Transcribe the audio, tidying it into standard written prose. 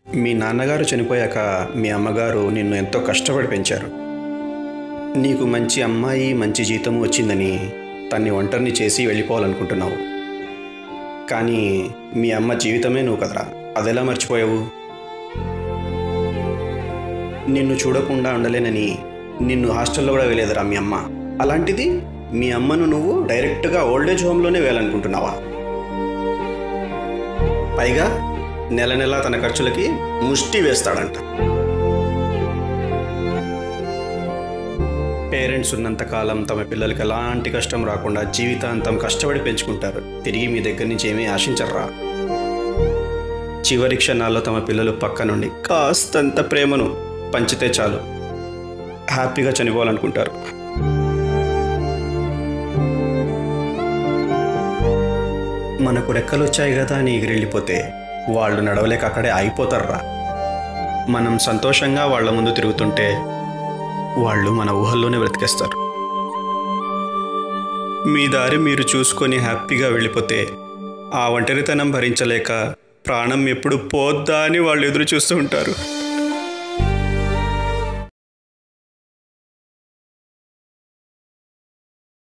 మీ నాన్నగారు చనిపోయాక మీ అమ్మగారు నిన్ను ఎంతో కష్టపడి పెంచారు. నీకు మంచి అమ్మాయి మంచి జీతం వచ్చిందని తన్ని ఒంటరిని చేసి వెళ్ళిపోవాలనుకుంటున్నావు. కానీ మీ అమ్మ జీవితమే నువ్వు కదరా, అదెలా మర్చిపోయావు? నిన్ను చూడకుండా ఉండలేనని నిన్ను హాస్టల్లో కూడా వేయలేదురా మీ అమ్మ. అలాంటిది మీ అమ్మను నువ్వు డైరెక్ట్గా ఓల్డేజ్ హోమ్లోనే వేయాలనుకుంటున్నావా? పైగా నెల నెలా తన ఖర్చులకి ముష్టి వేస్తాడంట. పేరెంట్స్ ఉన్నంతకాలం తమ పిల్లలకి ఎలాంటి కష్టం రాకుండా జీవితాంతం కష్టపడి పెంచుకుంటారు. తిరిగి మీ దగ్గర నుంచి ఏమీ ఆశించర్రా. చివరి క్షణాల్లో తమ పిల్లలు పక్క నుండి కాస్తంత ప్రేమను పంచితే చాలు, హ్యాపీగా చనిపోవాలనుకుంటారు. మనకు రెక్కలు వచ్చాయి కదా అని ఎగిరెళ్ళిపోతే వాళ్ళు నడవలేక అక్కడే ఆగిపోతారురా. మనం సంతోషంగా వాళ్ళ ముందు తిరుగుతుంటే వాళ్ళు మన ఊహల్లోనే బ్రతికేస్తారు. మీ దారి మీరు చూసుకొని హ్యాపీగా వెళ్ళిపోతే ఆ ఒంటరితనం భరించలేక ప్రాణం ఎప్పుడు పోద్దా అని వాళ్ళు ఎదురు చూస్తూ ఉంటారు.